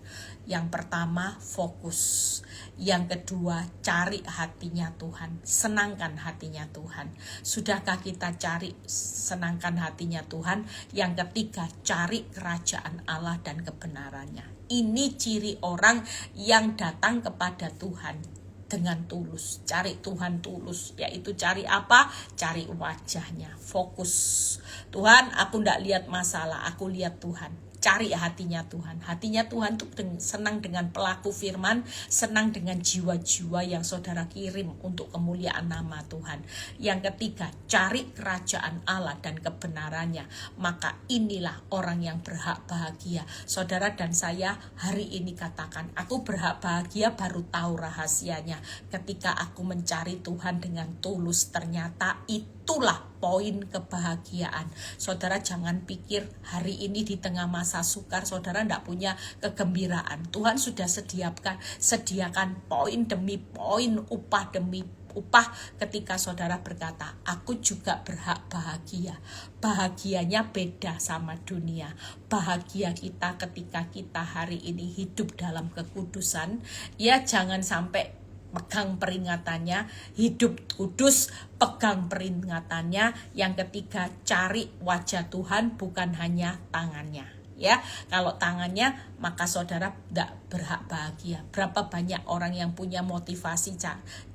Yang pertama, fokus. Yang kedua, cari hatinya Tuhan, senangkan hatinya Tuhan. Sudahkah kita cari senangkan hatinya Tuhan? Yang ketiga, cari kerajaan Allah dan kebenarannya. Ini ciri orang yang datang kepada Tuhan dengan tulus. Cari Tuhan tulus, yaitu cari apa? Cari wajahnya, fokus. Tuhan, aku tidak lihat masalah, aku lihat Tuhan. cari hatinya Tuhan. Hatinya Tuhan tuh senang dengan pelaku firman, senang dengan jiwa-jiwa yang saudara kirim untuk kemuliaan nama Tuhan. Yang ketiga, cari kerajaan Allah dan kebenarannya, maka inilah orang yang berhak bahagia. Saudara dan saya hari ini katakan, aku berhak bahagia baru tahu rahasianya ketika aku mencari Tuhan dengan tulus. Ternyata itulah poin kebahagiaan. Saudara jangan pikir hari ini di tengah masa sukar saudara tidak punya kegembiraan. Tuhan sudah sediakan poin demi poin, upah demi upah ketika saudara berkata, aku juga berhak bahagia. Bahagianya beda sama dunia. Bahagia kita ketika kita hari ini hidup dalam kekudusan. Ya jangan sampai pegang peringatannya, hidup kudus, pegang peringatannya. Yang ketiga, cari wajah Tuhan bukan hanya tangannya. Ya, kalau tangannya maka saudara tidak berhak bahagia. Berapa banyak orang yang punya motivasi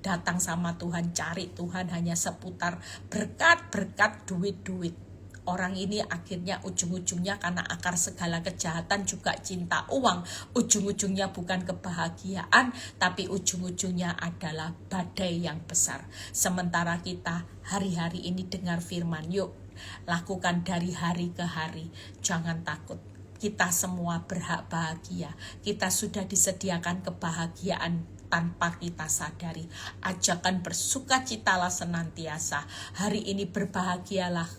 datang sama Tuhan, cari Tuhan hanya seputar berkat, duit. Orang ini akhirnya ujung-ujungnya karena akar segala kejahatan juga cinta uang. Ujung-ujungnya bukan kebahagiaan, tapi ujung-ujungnya adalah badai yang besar. Sementara kita hari-hari ini dengar firman, yuk lakukan dari hari ke hari. Jangan takut, kita semua berhak bahagia. Kita sudah disediakan kebahagiaan tanpa kita sadari. Ajakan bersukacitalah senantiasa. Hari ini berbahagialah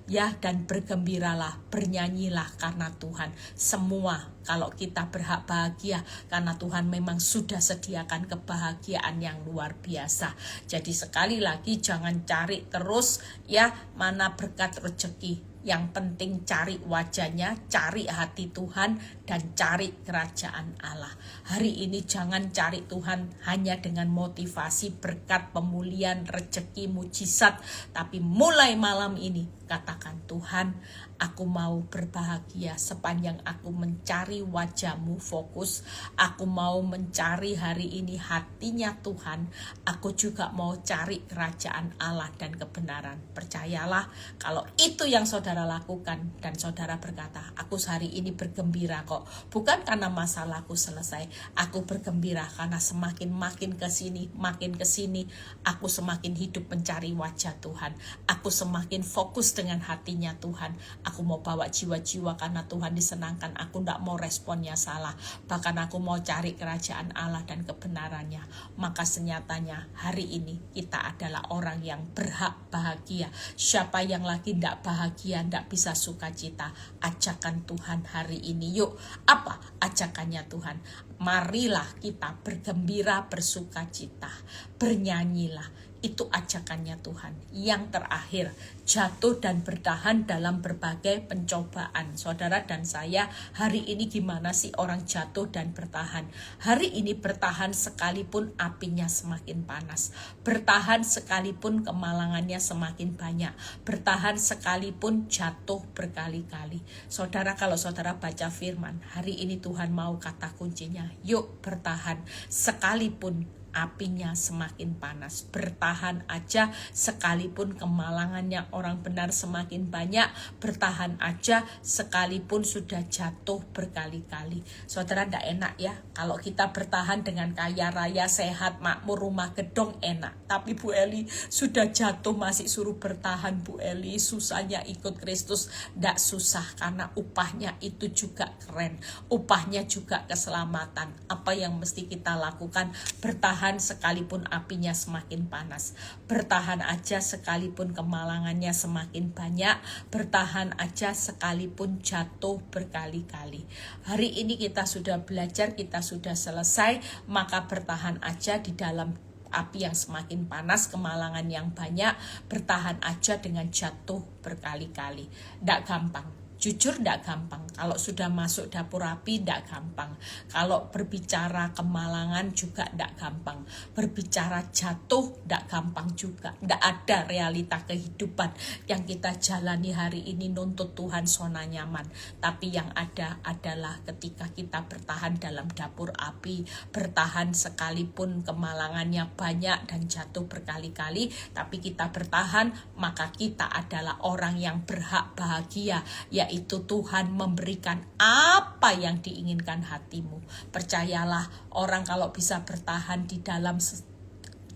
ya, dan bergembiralah, bernyanyilah karena Tuhan. Semua kalau kita berhak bahagia karena Tuhan memang sudah sediakan kebahagiaan yang luar biasa. Jadi sekali lagi jangan cari terus ya mana berkat rezeki. Yang penting cari wajahnya, cari hati Tuhan, dan cari kerajaan Allah. Hari ini jangan cari Tuhan hanya dengan motivasi berkat, pemulihan, rezeki, mujizat. Tapi mulai malam ini katakan, Tuhan, aku mau berbahagia sepanjang aku mencari wajah-Mu fokus. Aku mau mencari hari ini hatinya Tuhan. Aku juga mau cari kerajaan Allah dan kebenaran. Percayalah kalau itu yang saudara lakukan dan saudara berkata, aku hari ini bergembira kok. Bukan karena masalahku selesai. Aku bergembira karena makin ke sini aku semakin hidup mencari wajah Tuhan. Aku semakin fokus dengan hatinya Tuhan. Aku mau bawa jiwa-jiwa karena Tuhan disenangkan. Aku tidak mau responnya salah. Bahkan aku mau cari kerajaan Allah dan kebenarannya. Maka senyatanya hari ini kita adalah orang yang berhak bahagia. Siapa yang lagi tidak bahagia, tidak bisa sukacita, ajakan Tuhan hari ini. Yuk, apa ajakannya Tuhan? Marilah kita bergembira, bersukacita, bernyanyilah. Itu ajakannya Tuhan. Yang terakhir, jatuh dan bertahan dalam berbagai pencobaan. Saudara dan saya, hari ini gimana sih orang jatuh dan bertahan? Hari ini bertahan sekalipun apinya semakin panas. Bertahan sekalipun kemalangannya semakin banyak. Bertahan sekalipun jatuh berkali-kali. Saudara, kalau saudara baca firman, hari ini Tuhan mau kata kuncinya, yuk bertahan sekalipun apinya semakin panas. Bertahan aja sekalipun kemalangannya orang benar semakin banyak. Bertahan aja sekalipun sudah jatuh berkali-kali. Saudara, tidak enak ya kalau kita bertahan dengan kaya raya, sehat, makmur, rumah gedong enak. Tapi Bu Eli sudah jatuh masih suruh bertahan. Bu Eli susahnya ikut Kristus. Tidak susah karena upahnya itu juga keren. Upahnya juga keselamatan. Apa yang mesti kita lakukan? Bertahan sekalipun apinya semakin panas. Bertahan aja sekalipun kemalangannya semakin banyak. Bertahan aja sekalipun jatuh berkali-kali. Hari ini kita sudah belajar, kita sudah selesai. Maka bertahan aja di dalam api yang semakin panas, kemalangan yang banyak. Bertahan aja dengan jatuh berkali-kali. Tidak gampang. Jujur tidak gampang. Kalau sudah masuk dapur api tidak gampang. Kalau berbicara kemalangan juga tidak gampang. Berbicara jatuh tidak gampang juga. Tidak ada realita kehidupan yang kita jalani hari ini nuntut Tuhan zona nyaman. Tapi yang ada adalah ketika kita bertahan dalam dapur api, bertahan sekalipun kemalangannya banyak dan jatuh berkali-kali, tapi kita bertahan, maka kita adalah orang yang berhak bahagia, yaitu Tuhan memberikan apa yang diinginkan hatimu. Percayalah, orang kalau bisa bertahan di dalam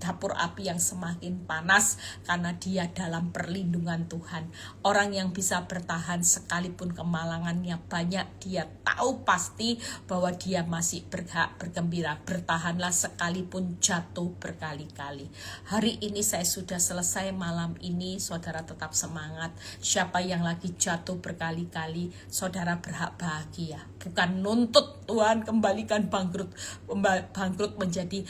dapur api yang semakin panas karena dia dalam perlindungan Tuhan. Orang yang bisa bertahan sekalipun kemalangannya banyak, dia tahu pasti bahwa dia masih berhak bergembira. Bertahanlah sekalipun jatuh berkali-kali. Hari ini saya sudah selesai, malam ini saudara tetap semangat. Siapa yang lagi jatuh berkali-kali, saudara berhak bahagia. Bukan nuntut Tuhan kembalikan bangkrut menjadi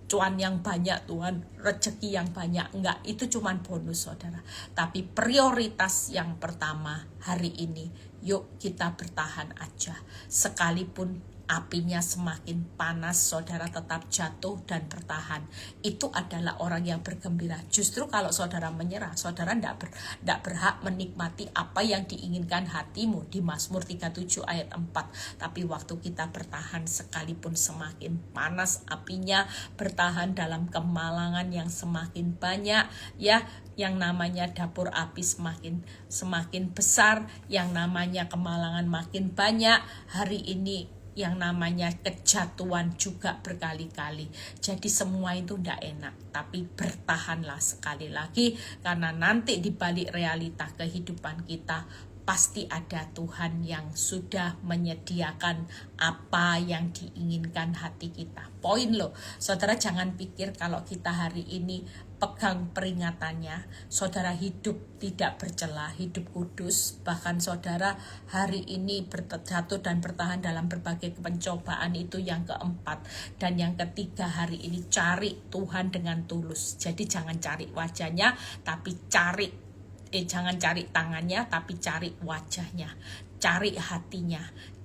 cuan yang banyak, Tuhan, rezeki yang banyak. Enggak, itu cuman bonus saudara. Tapi prioritas yang pertama hari ini, yuk kita bertahan aja. Sekalipun apinya semakin panas, saudara tetap jatuh dan bertahan. Itu adalah orang yang bergembira. Justru kalau saudara menyerah, saudara tidak berhak menikmati apa yang diinginkan hatimu di Mazmur 37 ayat 4. Tapi waktu kita bertahan sekalipun semakin panas apinya, bertahan dalam kemalangan yang semakin banyak, ya, yang namanya dapur api semakin besar, yang namanya kemalangan makin banyak. Hari ini yang namanya kejatuhan juga berkali-kali. Jadi semua itu tidak enak, tapi bertahanlah sekali lagi, karena nanti di balik realita kehidupan kita pasti ada Tuhan yang sudah menyediakan apa yang diinginkan hati kita. Poin loh, saudara, jangan pikir kalau kita hari ini pegang peringatannya, saudara hidup tidak bercela, hidup kudus. Bahkan saudara hari ini jatuh dan bertahan dalam berbagai pencobaan, itu yang keempat. Dan yang ketiga, hari ini cari Tuhan dengan tulus. Jadi jangan cari wajahnya, tapi jangan cari tangannya, tapi cari wajahnya, cari hatinya,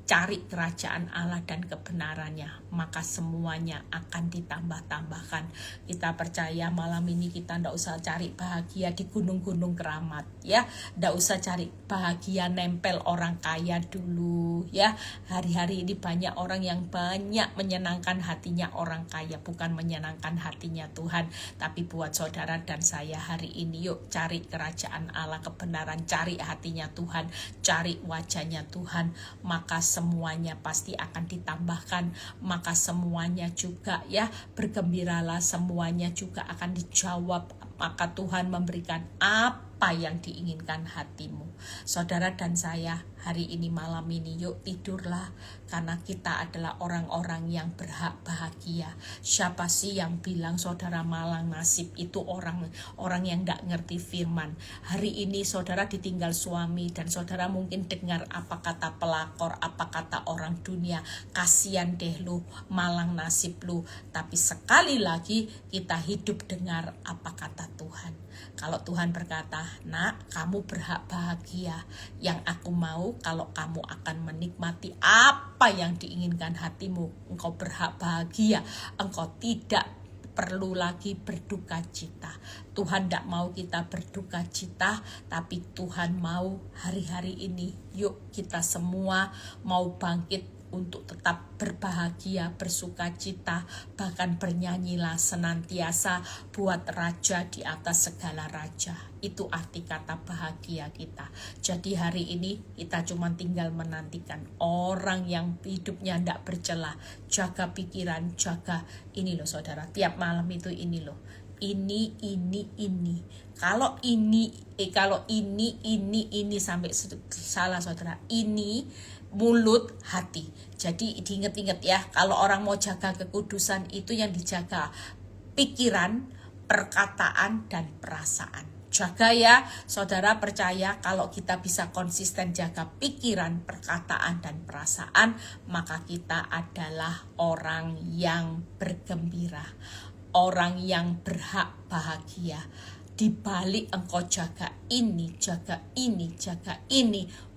cari kerajaan Allah dan kebenarannya, maka semuanya akan ditambah-tambahkan. Kita percaya malam ini kita tidak usah cari bahagia di gunung-gunung keramat, ya. Tidak usah cari bahagia nempel orang kaya dulu, ya. Hari-hari ini banyak orang yang banyak menyenangkan hatinya orang kaya, bukan menyenangkan hatinya Tuhan. Tapi buat saudara dan saya hari ini, yuk cari kerajaan Allah, kebenaran, cari hatinya Tuhan, cari wajahnya Tuhan, maka semuanya pasti akan ditambahkan. Maka semuanya juga, ya, bergembiralah, semuanya juga akan dijawab. Maka Tuhan memberikan apa yang diinginkan hatimu. Saudara dan saya hari ini, malam ini, yuk tidurlah, karena kita adalah orang-orang yang berhak bahagia. Siapa sih yang bilang saudara malang nasib? Itu orang yang tidak ngerti firman. Hari ini saudara ditinggal suami, dan saudara mungkin dengar apa kata pelakor, apa kata orang dunia, kasihan deh lu, malang nasib lu. Tapi sekali lagi kita hidup dengar apa kata Tuhan. Kalau Tuhan berkata, nak, kamu berhak bahagia. Yang aku mau kalau kamu akan menikmati apa yang diinginkan hatimu, engkau berhak bahagia. Engkau tidak perlu lagi berduka cita. Tuhan tidak mau kita berduka cita, tapi Tuhan mau hari-hari ini, yuk kita semua mau bangkit untuk tetap berbahagia, bersuka cita, bahkan bernyanyilah senantiasa buat raja di atas segala raja. Itu arti kata bahagia kita. Jadi hari ini kita cuma tinggal menantikan orang yang hidupnya tidak bercelah. Jaga pikiran, jaga ini loh saudara, tiap malam itu ini loh. Ini. Kalau ini sampai salah saudara. Ini mulut, hati. Jadi diingat-ingat ya, kalau orang mau jaga kekudusan itu yang dijaga pikiran, perkataan, dan perasaan. Jaga ya, saudara, percaya kalau kita bisa konsisten jaga pikiran, perkataan, dan perasaan, maka kita adalah orang yang bergembira, orang yang berhak bahagia. Di balik engkau jaga ini,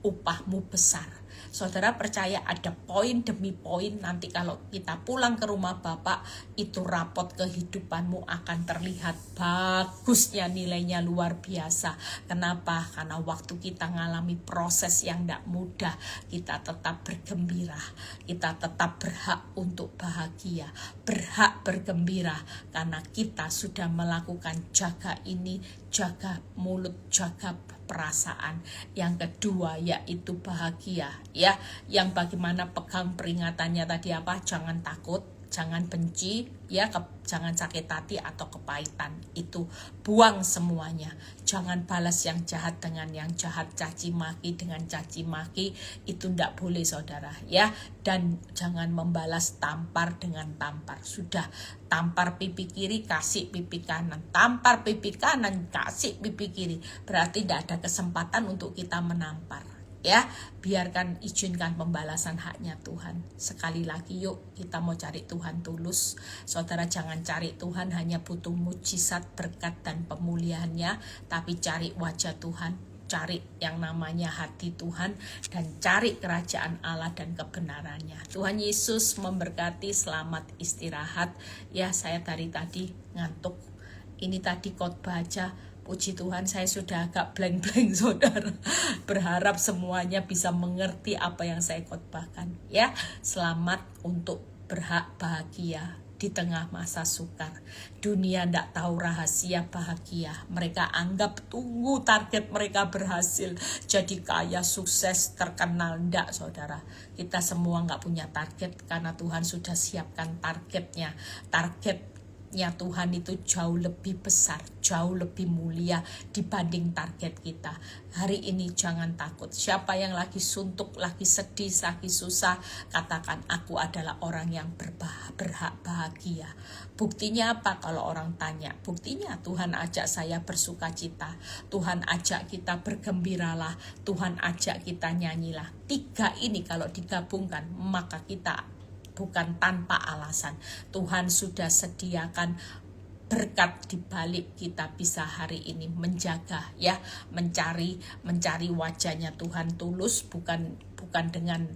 upahmu besar. Saudara percaya ada poin demi poin, nanti kalau kita pulang ke rumah Bapak, itu rapot kehidupanmu akan terlihat bagusnya, nilainya luar biasa. Kenapa? Karena waktu kita ngalami proses yang tidak mudah, kita tetap bergembira, kita tetap berhak untuk bahagia, berhak bergembira, karena kita sudah melakukan jaga ini, jaga mulut, jaga perasaan. Yang kedua yaitu bahagia, ya. Yang bagaimana pegang peringatannya tadi apa? Jangan takut, jangan benci, ya, jangan sakit hati atau kepahitan. Itu buang semuanya. Jangan balas yang jahat dengan yang jahat, caci maki dengan caci maki, itu tidak boleh saudara, ya. Dan jangan membalas tampar dengan tampar. Sudah, tampar pipi kiri kasih pipi kanan, tampar pipi kanan kasih pipi kiri, berarti tidak ada kesempatan untuk kita menampar. Ya, biarkan, izinkan pembalasan haknya Tuhan. Sekali lagi yuk kita mau cari Tuhan tulus. Saudara, jangan cari Tuhan hanya butuh mujizat, berkat dan pemulihannya, tapi cari wajah Tuhan, cari yang namanya hati Tuhan, dan cari kerajaan Allah dan kebenarannya. Tuhan Yesus memberkati, selamat istirahat. Ya, saya dari tadi ngantuk. Ini tadi khotbah aja. Puji Tuhan, saya sudah agak blank-blank saudara. Berharap semuanya bisa mengerti apa yang saya khotbahkan. Ya, selamat untuk berhak bahagia di tengah masa sukar. Dunia tidak tahu rahasia bahagia. Mereka anggap tunggu target mereka berhasil, jadi kaya, sukses, terkenal. Tidak saudara, kita semua nggak punya target karena Tuhan sudah siapkan targetnya. Targetnya Tuhan itu jauh lebih besar, jauh lebih mulia dibanding target kita. Hari ini jangan takut. Siapa yang lagi suntuk, lagi sedih, lagi susah, katakan, aku adalah orang yang berhak bahagia. Buktinya apa kalau orang tanya? Buktinya Tuhan ajak saya bersuka cita, Tuhan ajak kita bergembiralah, Tuhan ajak kita nyanyilah. 3 ini kalau digabungkan, maka kita bukan tanpa alasan. Tuhan sudah sediakan berkat di balik kita bisa hari ini menjaga, ya, mencari wajahnya Tuhan tulus, bukan dengan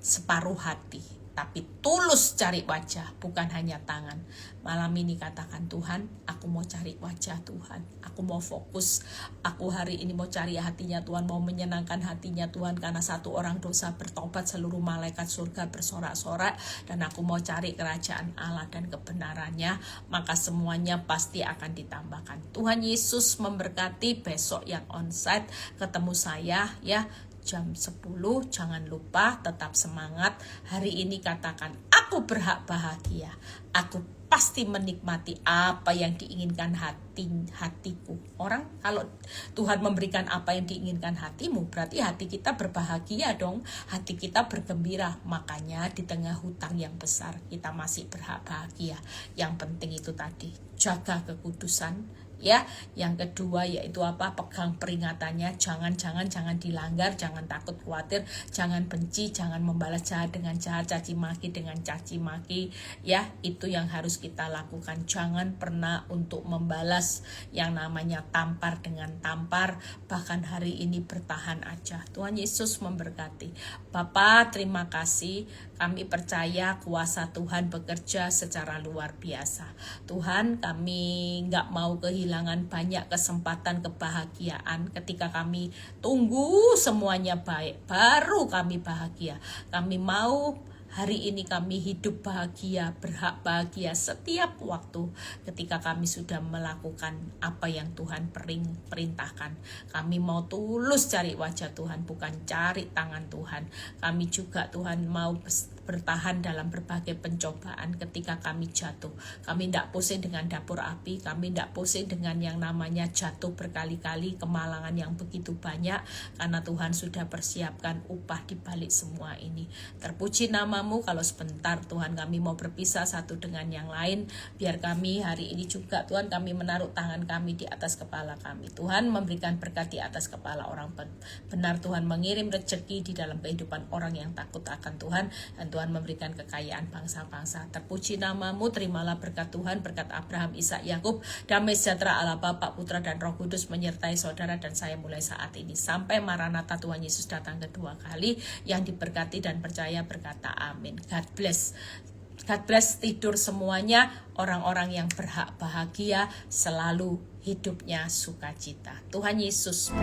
separuh hati, tapi tulus cari wajah, bukan hanya tangan. Malam ini katakan, Tuhan, aku mau cari wajah Tuhan, aku mau fokus, aku hari ini mau cari hatinya Tuhan, mau menyenangkan hatinya Tuhan, karena 1 orang dosa bertobat, seluruh malaikat surga bersorak-sorak, dan aku mau cari kerajaan Allah dan kebenarannya, maka semuanya pasti akan ditambahkan. Tuhan Yesus memberkati. Besok yang onsite ketemu saya, ya, jam 10, jangan lupa, tetap semangat. Hari ini katakan, aku berhak bahagia, aku pasti menikmati apa yang diinginkan hatiku. Orang, kalau Tuhan memberikan apa yang diinginkan hatimu, berarti hati kita berbahagia dong, hati kita bergembira. Makanya di tengah hutang yang besar, kita masih berhak bahagia. Yang penting itu tadi, jaga kekudusan. Ya, yang kedua yaitu apa? Pegang peringatannya, jangan dilanggar, jangan takut khawatir, jangan benci, jangan membalas jahat dengan jahat, caci maki dengan caci maki. Ya, itu yang harus kita lakukan. Jangan pernah untuk membalas yang namanya tampar dengan tampar. Bahkan hari ini bertahan aja. Tuhan Yesus memberkati. Bapa, terima kasih. Kami percaya kuasa Tuhan bekerja secara luar biasa. Tuhan, kami nggak mau kehilangan banyak kesempatan kebahagiaan ketika kami tunggu semuanya baik, baru kami bahagia. Kami mau hari ini kami hidup bahagia, berhak bahagia setiap waktu ketika kami sudah melakukan apa yang Tuhan perintahkan. Kami mau tulus cari wajah Tuhan, bukan cari tangan Tuhan. Kami juga Tuhan mau bertahan dalam berbagai pencobaan ketika kami jatuh. Kami tidak pusing dengan dapur api, kami tidak pusing dengan yang namanya jatuh berkali-kali, kemalangan yang begitu banyak, karena Tuhan sudah persiapkan upah di balik semua ini. Terpuji namamu. Kalau sebentar Tuhan kami mau berpisah satu dengan yang lain, biar kami hari ini juga Tuhan, kami menaruh tangan kami di atas kepala kami. Tuhan memberikan berkat di atas kepala orang benar. Tuhan mengirim rezeki di dalam kehidupan orang yang takut akan Tuhan, dan Tuhan memberikan kekayaan bangsa-bangsa. Terpuji namamu. Terimalah berkat Tuhan, berkat Abraham, Ishak, Yakub. Damai sejahtera Allah Bapa, Putra dan Roh Kudus menyertai saudara dan saya mulai saat ini sampai Maranatha Tuhan Yesus datang kedua kali. Yang diberkati dan percaya berkata amin. God bless. God bless. Tidur semuanya. Orang-orang yang berhak bahagia selalu hidupnya sukacita. Tuhan Yesus.